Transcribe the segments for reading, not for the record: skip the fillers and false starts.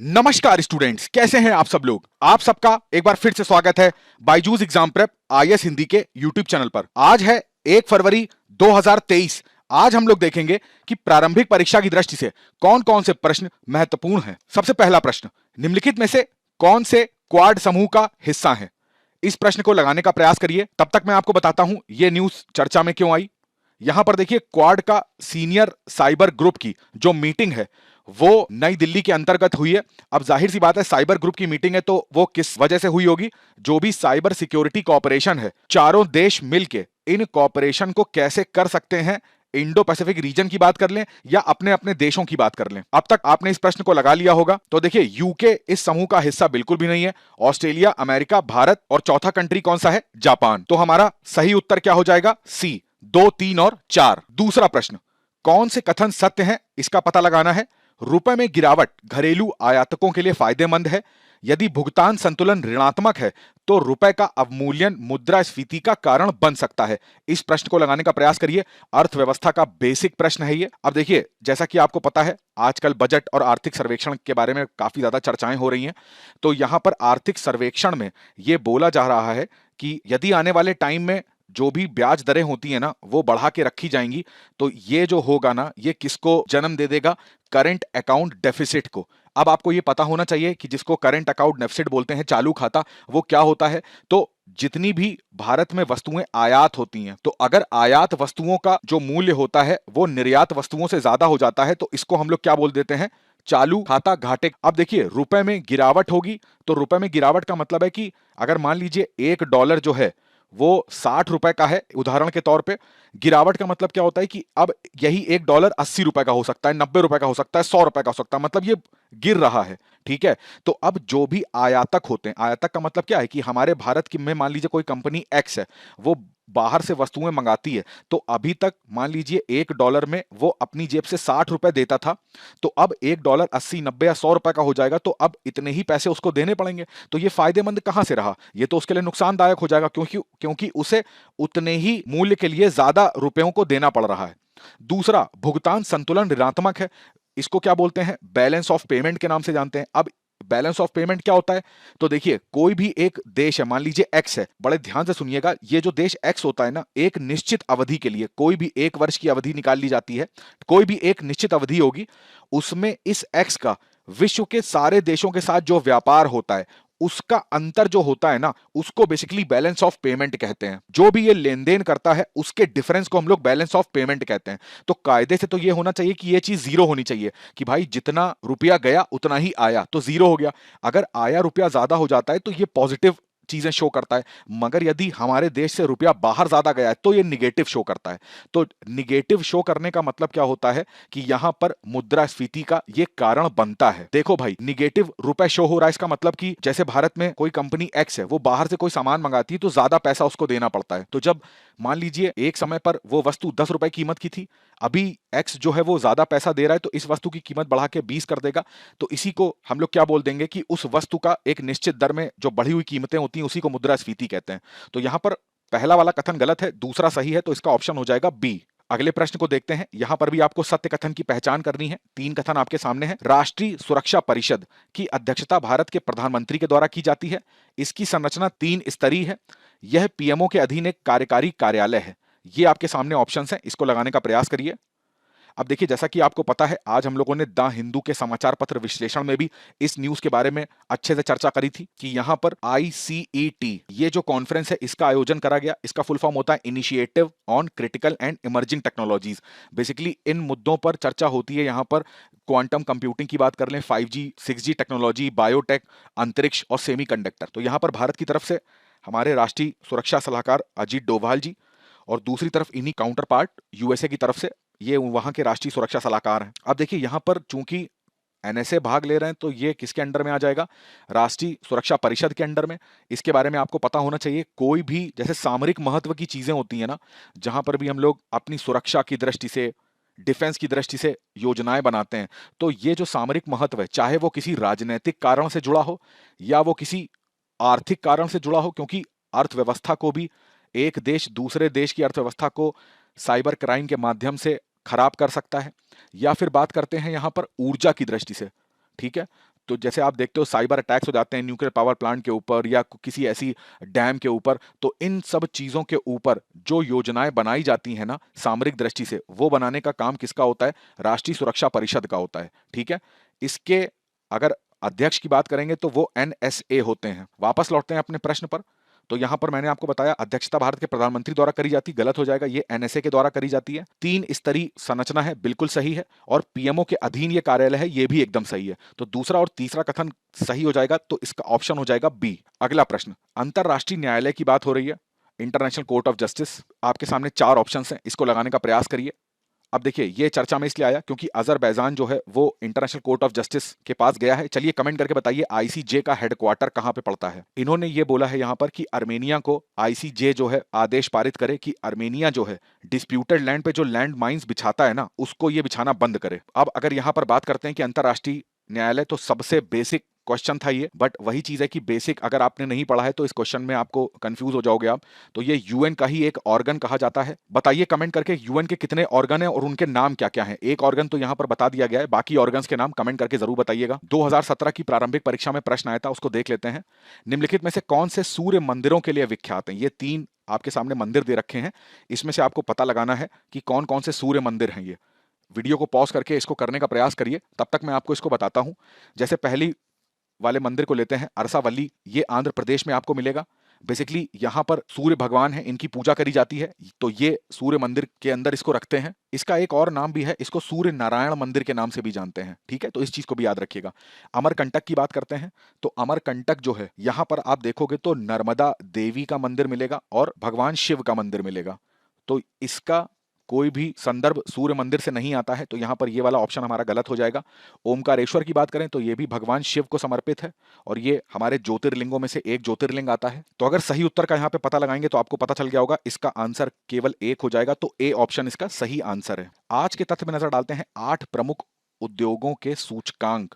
नमस्कार स्टूडेंट्स, कैसे हैं आप सब लोग। आप सबका एक बार फिर से स्वागत है Byju's exam prep IAS Hindi के यूट्यूब चैनल पर। आज है 1 फरवरी 2023। आज हम लोग देखेंगे कि प्रारंभिक परीक्षा की दृष्टि से कौन कौन से प्रश्न महत्वपूर्ण हैं। सबसे पहला प्रश्न, निम्नलिखित में से कौन से क्वाड समूह का हिस्सा है। इस प्रश्न को लगाने का प्रयास करिए। तब तक मैं आपको बताता हूं यह न्यूज चर्चा में क्यों आई। यहां पर देखिए, क्वाड का सीनियर साइबर ग्रुप की जो मीटिंग है वो नई दिल्ली के अंतर्गत हुई है। अब जाहिर सी बात है, साइबर ग्रुप की मीटिंग है तो वो किस वजह से हुई होगी। जो भी साइबर सिक्योरिटी कॉपरेशन है, चारों देश मिलके इन कॉपरेशन को कैसे कर सकते हैं, इंडो पैसिफिक रीजन की बात कर लें या अपने अपने देशों की बात कर लें। अब तक आपने इस प्रश्न को लगा लिया होगा। तो देखिए, यूके इस समूह का हिस्सा बिल्कुल भी नहीं है। ऑस्ट्रेलिया, अमेरिका, भारत और चौथा कंट्री कौन सा है? जापान। तो हमारा सही उत्तर क्या हो जाएगा? सी। 2, 3 और 4। दूसरा प्रश्न, कौन से कथन सत्य हैं, इसका पता लगाना है। रुपए में गिरावट घरेलू आयातकों के लिए फायदेमंद है। यदि भुगतान संतुलन ऋणात्मक है तो रुपए का अवमूल्यन मुद्रास्फीति का कारण बन सकता है। इस प्रश्न को लगाने का प्रयास करिए। अर्थव्यवस्था का बेसिक प्रश्न है ये। अब देखिए, जैसा कि आपको पता है, आजकल बजट और आर्थिक सर्वेक्षण के बारे में काफी ज्यादा चर्चाएं हो रही हैं। तो यहां पर आर्थिक सर्वेक्षण में यह बोला जा रहा है कि यदि आने वाले टाइम में जो भी ब्याज दरें होती है ना, वो बढ़ा के रखी जाएंगी, तो ये जो होगा ना, ये किसको जन्म दे देगा? करंट अकाउंट डेफिसिट को। अब आपको ये पता होना चाहिए कि जिसको करंट अकाउंट डेफिसिट बोलते हैं, चालू खाता, वो क्या होता है। तो जितनी भी भारत में वस्तुएं आयात होती हैं, तो अगर आयात वस्तुओं का जो मूल्य होता है वो निर्यात वस्तुओं से ज्यादा हो जाता है, तो इसको हम लोग क्या बोल देते हैं? चालू खाता घाटे। अब देखिए, रुपए में गिरावट होगी, तो रुपए में गिरावट का मतलब है कि अगर मान लीजिए $1 जो है वो ₹60 का है, उदाहरण के तौर पे, गिरावट का मतलब क्या होता है कि अब यही $1 ₹80 का हो सकता है, ₹90 का हो सकता है, ₹100 का हो सकता है, मतलब ये गिर रहा है। ठीक है। तो अब जो भी आयातक होते हैं, आयातक का मतलब क्या है कि हमारे भारत की में मान लीजिए कोई कंपनी एक्स है, वो बाहर से वस्तुएं मंगाती है, तो अभी तक मान लीजिए $1 में वो अपनी जेब से ₹60 देता था, तो अब $1 80, 90 या ₹100 का हो जाएगा, तो अब इतने ही पैसे उसको देने पड़ेंगे। तो ये फायदेमंद कहां से रहा? ये तो उसके लिए नुकसानदायक हो जाएगा, क्योंकि क्योंकि उसे उतने ही मूल्य के लिए ज्यादा रुपयों को देना पड़ रहा है। दूसरा, भुगतान संतुलन ऋणात्मक है। इसको क्या बोलते हैं? बैलेंस ऑफ पेमेंट के नाम से जानते हैं। अब बैलेंस ऑफ पेमेंट क्या होता है? तो देखिए, कोई भी एक देश है, मान लीजिए एक्स है, बड़े ध्यान से सुनिएगा, ये जो देश एक्स होता है ना, एक निश्चित अवधि के लिए, कोई भी 1 वर्ष की अवधि निकाल ली जाती है, कोई भी एक निश्चित अवधि होगी, उसमें इस एक्स का विश्व के सारे देशों के साथ जो व्यापार होता है, उसका अंतर जो होता है ना, उसको बेसिकली बैलेंस ऑफ पेमेंट कहते हैं। जो भी ये लेन-देन करता है, उसके डिफरेंस को हम लोग बैलेंस ऑफ पेमेंट कहते हैं। तो कायदे से तो ये होना चाहिए कि ये चीज जीरो होनी चाहिए, कि भाई जितना रुपया गया उतना ही आया, तो जीरो हो गया। अगर आया रुपया ज्यादा हो जाता है तो ये पॉजिटिव चीजें शो करता है, मगर यदि हमारे देश से रुपया बाहर ज्यादा गया है तो ये निगेटिव शो करता है। तो निगेटिव शो करने का मतलब क्या होता है कि यहां पर मुद्रास्फीति का ये कारण बनता है। देखो भाई, निगेटिव रुपए शो हो रहा है, इसका मतलब कि जैसे भारत में कोई कंपनी एक्स है, वो बाहर से कोई सामान मंगाती है तो ज्यादा पैसा उसको देना पड़ता है। तो जब मान लीजिए एक समय पर वो वस्तु ₹10 कीमत की थी, अभी एक्स जो है वो ज्यादा पैसा दे रहा है, तो इस वस्तु की कीमत बढ़ा के 20 कर देगा। तो इसी को हम लोग क्या बोल देंगे कि उस वस्तु का एक निश्चित दर में जो बढ़ी हुई कीमतें होती हैं, उसी को मुद्रास्फीति कहते हैं। तो यहां पर पहला वाला कथन गलत है, दूसरा सही है, तो इसका ऑप्शन हो जाएगा बी। अगले प्रश्न को देखते हैं। यहां पर भी आपको सत्य कथन की पहचान करनी है। 3 कथन आपके सामने हैं। राष्ट्रीय सुरक्षा परिषद की अध्यक्षता भारत के प्रधानमंत्री के द्वारा की जाती है। इसकी संरचना 3 स्तरीय है। यह पीएमओ के अधीन एक कार्यकारी कार्यालय है। ये आपके सामने ऑप्शंस हैं, इसको लगाने का प्रयास करिए। अब देखिए, जैसा कि आपको पता है, आज हम लोगों ने द हिंदू के समाचार पत्र विश्लेषण में भी इस न्यूज के बारे में अच्छे से चर्चा करी थी कि यहां पर आईसीईटी, ये जो कॉन्फ्रेंस है, इसका आयोजन करा गया। इसका फुल फॉर्म होता है initiative on critical and emerging technologies. Basically इन मुद्दों पर चर्चा होती है। यहां पर क्वांटम कंप्यूटिंग की बात कर लें, 5G 6G टेक्नोलॉजी, बायोटेक, अंतरिक्ष और सेमीकंडक्टर। तो यहां पर भारत की तरफ से हमारे राष्ट्रीय सुरक्षा सलाहकार अजीत डोभाल जी, और दूसरी तरफ इन्हीं काउंटर पार्ट यूएसए की तरफ से ये वहां के राष्ट्रीय सुरक्षा सलाहकार हैं। अब देखिए, यहां पर चूंकि एनएसए भाग ले रहे हैं, तो ये किसके अंडर में आ जाएगा? राष्ट्रीय सुरक्षा परिषद के अंडर में। इसके बारे में आपको पता होना चाहिए। कोई भी जैसे सामरिक महत्व की चीजें होती है ना, जहां पर भी हम लोग अपनी सुरक्षा की दृष्टि से, डिफेंस की दृष्टि से योजनाएं बनाते हैं, तो ये जो सामरिक महत्व है, चाहे वो किसी राजनीतिक कारण से जुड़ा हो या वो किसी आर्थिक कारण से जुड़ा हो, क्योंकि अर्थव्यवस्था को भी एक देश दूसरे देश की अर्थव्यवस्था को साइबर क्राइम के माध्यम से खराब कर सकता है। या फिर बात करते हैं यहां पर ऊर्जा की दृष्टि से, ठीक है, तो जैसे आप देखते हो साइबर अटैक्स हो जाते हैं न्यूक्लियर पावर प्लांट के ऊपर या किसी ऐसी डैम के ऊपर, तो इन सब चीजों के ऊपर जो योजनाएं बनाई जाती हैं ना सामरिक दृष्टि से, वो बनाने का काम किसका होता है? राष्ट्रीय सुरक्षा परिषद का होता है। ठीक है, इसके अगर अध्यक्ष की बात करेंगे तो वो एनएसए होते हैं। वापस लौटते हैं अपने प्रश्न पर। तो यहां पर मैंने आपको बताया अध्यक्षता भारत के प्रधानमंत्री द्वारा करी जाती, गलत हो जाएगा, ये एनएसए के द्वारा करी जाती है। 3 स्तरीय संरचना है, बिल्कुल सही है। और पीएमओ के अधीन ये कार्यालय है, ये भी एकदम सही है। तो दूसरा और तीसरा कथन सही हो जाएगा, तो इसका ऑप्शन हो जाएगा बी। अगला प्रश्न, अंतरराष्ट्रीय न्यायालय की बात हो रही है, इंटरनेशनल कोर्ट ऑफ जस्टिस। आपके सामने 4 ऑप्शन हैं, इसको लगाने का प्रयास करिए। अब देखिए ये चर्चा में इसलिए आया क्योंकि अजरबैजान जो है वो इंटरनेशनल कोर्ट ऑफ जस्टिस के पास गया है। चलिए कमेंट करके बताइए आईसीजे का हेडक्वार्टर कहां पे पड़ता है। इन्होंने ये बोला है यहां पर कि अर्मेनिया को आईसीजे जो है आदेश पारित करे कि अर्मेनिया जो है डिस्प्यूटेड लैंड पे जो लैंड माइंस बिछाता है ना, उसको ये बिछाना बंद करे। अब अगर यहां पर बात करते हैं कि अंतरराष्ट्रीय न्यायालय, तो सबसे बेसिक क्वेश्चन था ये, बट वही चीज है कि बेसिक अगर आपने नहीं पढ़ा है तो इस क्वेश्चन में आपको कंफ्यूज हो जाओगे आप। तो ये यूएन का ही एक ऑर्गन कहा जाता है। बताइए कमेंट करके यूएन के कितने ऑर्गन हैं और उनके नाम क्या क्या हैं। एक ऑर्गन तो यहां पर बता दिया गया है, बाकी ऑर्गन्स के नाम कमेंट करके जरूर बताइएगा। 2017 की प्रारंभिक परीक्षा में प्रश्न आया था, उसको देख लेते हैं। निम्नलिखित में से कौन से सूर्य मंदिरों के लिए विख्यात हैं? ये 3 आपके सामने मंदिर दे रखे हैं, इसमें से आपको पता लगाना है कि कौन कौन से सूर्य मंदिर हैं। ये वीडियो को पॉज करके इसको करने का प्रयास करिए, तब तक मैं आपको इसको बताता हूं। जैसे पहली वाले मंदिर को लेते हैं, अरसावल्ली, ये आंध्र प्रदेश में आपको मिलेगा। बेसिकली यहां पर सूर्य भगवान है, इनकी पूजा करी जाती है, तो ये सूर्य मंदिर के अंदर इसको रखते हैं। इसका एक और नाम भी है, इसको सूर्य नारायण मंदिर के नाम से भी जानते हैं। ठीक है, तो इस चीज को भी याद रखिएगा। अमरकंटक की बात करते हैं, तो अमरकंटक जो है यहां पर आप देखोगे तो नर्मदा देवी का मंदिर मिलेगा और भगवान शिव का मंदिर मिलेगा। तो इसका कोई भी संदर्भ सूर्य मंदिर से नहीं आता है, तो यहां पर ये वाला ऑप्शन हमारा गलत हो जाएगा। ओमकारेश्वर की बात करें तो ये भी भगवान शिव को समर्पित है और ये हमारे ज्योतिर्लिंगों में से एक ज्योतिर्लिंग आता है। तो अगर सही उत्तर का यहां पे पता लगाएंगे तो आपको पता चल गया होगा, इसका आंसर केवल एक हो जाएगा, तो ए ऑप्शन इसका सही आंसर है। आज के तथ्य में नजर डालते हैं, 8 प्रमुख उद्योगों के सूचकांक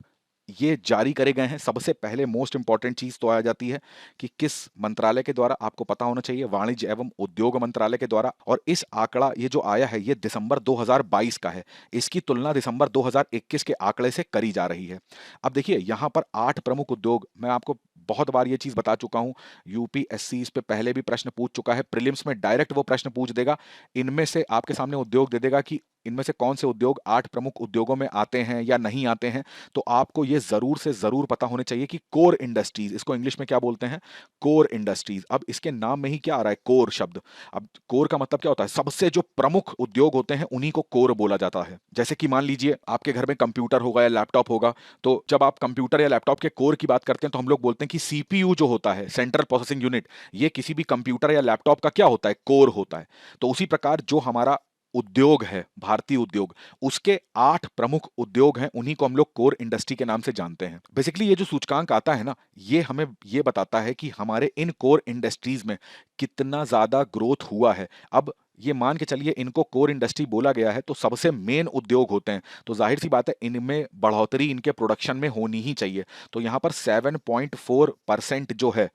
ये जारी करे गए हैं। सबसे पहले मोस्ट इंपॉर्टेंट चीज तो आ जाती है कि किस मंत्रालय के द्वारा, आपको पता होना चाहिए, वाणिज्य एवं उद्योग मंत्रालय के द्वारा। और इस आंकड़ा ये जो आया है ये दिसंबर 2022 का है, इसकी तुलना दिसंबर 2021 के आंकड़े से करी जा रही है। अब देखिए यहां पर 8 प्रमुख उद्योग, मैं आपको बहुत बार ये चीज बता चुका हूं, यूपीएससी इस पे पहले भी प्रश्न पूछ चुका है, प्रीलिम्स में डायरेक्ट वो प्रश्न पूछ देगा, इनमें से आपके सामने उद्योग दे देगा कि इनमें से कौन से उद्योग 8 प्रमुख उद्योगों में आते हैं या नहीं आते हैं। तो आपको ये जरूर से जरूर पता होने चाहिए कि कोर इंडस्ट्रीज, इसको इंग्लिश में क्या बोलते हैं? Core industries. अब इसके नाम में ही क्या आ रहा है? कोर शब्द। अब कोर का मतलब क्या होता है? सबसे जो प्रमुख उद्योग होते हैं उन्हीं को कोर बोला जाता है। जैसे कि मान लीजिए आपके घर में कंप्यूटर होगा या लैपटॉप होगा, तो जब आप कंप्यूटर या लैपटॉप के कोर की बात करते हैं तो हम लोग बोलते हैं कि सीपीयू जो होता है, सेंट्रल प्रोसेसिंग यूनिट, ये किसी भी कंप्यूटर या लैपटॉप का क्या होता है? कोर होता है। तो उसी प्रकार जो हमारा उद्योग है, भारतीय उद्योग, उसके 8 प्रमुख उद्योग हैं, उन्हीं को हम लोग कोर इंडस्ट्री के नाम से जानते हैं। बेसिकली ये जो सूचकांक आता है ना, ये हमें ये बताता है कि हमारे इन कोर इंडस्ट्रीज में कितना ज्यादा ग्रोथ हुआ है। अब ये मान के चलिए इनको कोर इंडस्ट्री बोला गया है तो सबसे मेन उद्योग होते हैं, तो जाहिर सी बात है इनमें बढ़ोतरी इनके प्रोडक्शन में होनी ही चाहिए। तो यहां पर 7.4% जो है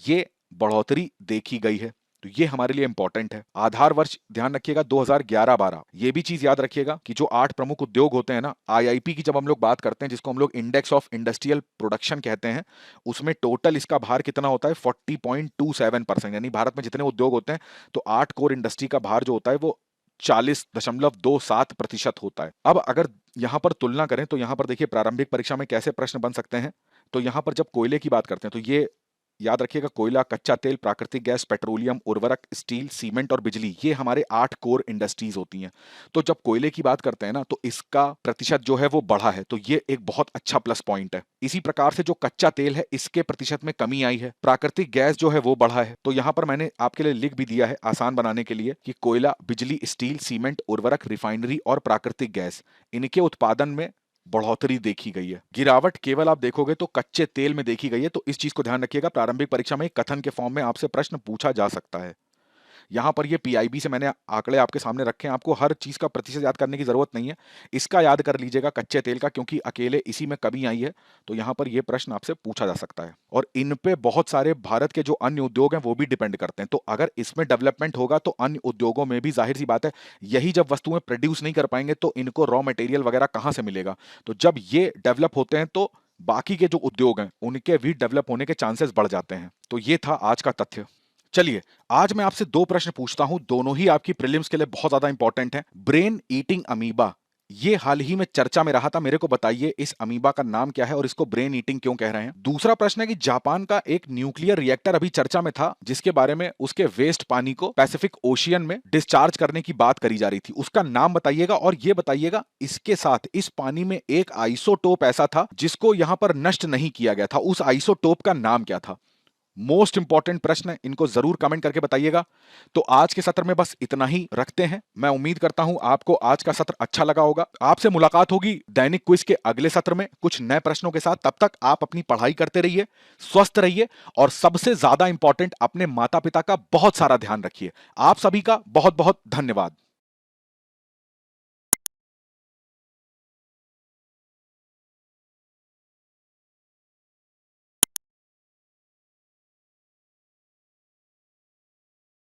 ये बढ़ोतरी देखी गई है, तो ये हमारे लिए इंपॉर्टेंट है। आधार वर्ष ध्यान रखिएगा 2011-12। ये भी चीज याद रखिएगा कि जो 8 प्रमुख उद्योग होते हैं ना, आईआईपी की जब हम लोग बात करते हैं, जिसको हम लोग इंडेक्स ऑफ इंडस्ट्रियल प्रोडक्शन कहते हैं, उसमें टोटल इसका भार कितना होता है? 40.27%। यानी भारत में जितने उद्योग होते हैं तो 8 कोर इंडस्ट्री का भार जो होता है वो 40.27% होता है। अब अगर यहां पर तुलना करें तो यहां पर देखिए प्रारंभिक परीक्षा में कैसे प्रश्न बन सकते हैं। तो यहां पर जब कोयले की बात करते हैं तो ये याद रखिएगा, कोयला, कच्चा तेल, प्राकृतिक गैस, पेट्रोलियम, उर्वरक, स्टील, सीमेंट और बिजली, ये हमारे 8 कोर इंडस्ट्रीज होती हैं। तो जब कोयले की बात करते हैं ना तो इसका प्रतिशत जो है वो बढ़ा है, तो ये एक बहुत अच्छा प्लस पॉइंट है। इसी प्रकार से जो कच्चा तेल है इसके प्रतिशत में कमी आई है, प्राकृतिक गैस जो है वो बढ़ा है। तो यहां पर मैंने आपके लिए लिख भी दिया है आसान बनाने के लिए कि कोयला, बिजली, स्टील, सीमेंट, उर्वरक, रिफाइनरी और प्राकृतिक गैस, इनके उत्पादन में बढ़ोतरी देखी गई है। गिरावट केवल आप देखोगे तो कच्चे तेल में देखी गई है, तो इस चीज को ध्यान रखिएगा, प्रारंभिक परीक्षा में कथन के फॉर्म में आपसे प्रश्न पूछा जा सकता है। यहां पर ये पीआईबी से मैंने आंकड़े आपके सामने रखे हैं, आपको हर चीज का प्रतिशत याद करने की जरूरत नहीं है, इसका याद कर लीजिएगा कच्चे तेल का, क्योंकि अकेले इसी में कमी आई है, तो यहां पर ये प्रश्न आपसे पूछा जा सकता है। और इन पे बहुत सारे भारत के जो अन्य उद्योग हैं वो भी डिपेंड करते हैं, तो अगर इसमें डेवलपमेंट होगा तो अन्य उद्योगों में भी जाहिर सी बात है, यही जब वस्तुएं प्रोड्यूस नहीं कर पाएंगे तो इनको रॉ मटेरियल वगैरह कहां से मिलेगा। तो जब ये डेवलप होते हैं तो बाकी के जो उद्योग हैं उनके भी डेवलप होने के चांसेस बढ़ जाते हैं। तो ये था आज का तथ्य। चलिए, आज मैं आपसे दो प्रश्न पूछता हूं, दोनों ही आपकी प्रीलिम्स के लिए बहुत ज्यादा इंपॉर्टेंट है। ब्रेन ईटिंग अमीबा, ये हाल ही में चर्चा में रहा था, मेरे को बताइए इस अमीबा का नाम क्या है और इसको ब्रेन ईटिंग क्यों कह रहे हैं। दूसरा प्रश्न है कि जापान का एक न्यूक्लियर रिएक्टर अभी चर्चा में था, जिसके बारे में उसके वेस्ट पानी को पैसिफिक ओशियन में डिस्चार्ज करने की बात करी जा रही थी, उसका नाम बताइएगा। और यह बताइएगा इसके साथ इस पानी में एक आइसोटोप ऐसा था जिसको यहां पर नष्ट नहीं किया गया था, उस आइसोटोप का नाम क्या था। मोस्ट इंपॉर्टेंट प्रश्न है, इनको जरूर कमेंट करके बताइएगा। तो आज के सत्र में बस इतना ही रखते हैं। मैं उम्मीद करता हूं आपको आज का सत्र अच्छा लगा होगा। आपसे मुलाकात होगी दैनिक क्विज के अगले सत्र में कुछ नए प्रश्नों के साथ। तब तक आप अपनी पढ़ाई करते रहिए, स्वस्थ रहिए और सबसे ज्यादा इंपॉर्टेंट अपने माता पिता का बहुत सारा ध्यान रखिए। आप सभी का बहुत बहुत धन्यवाद।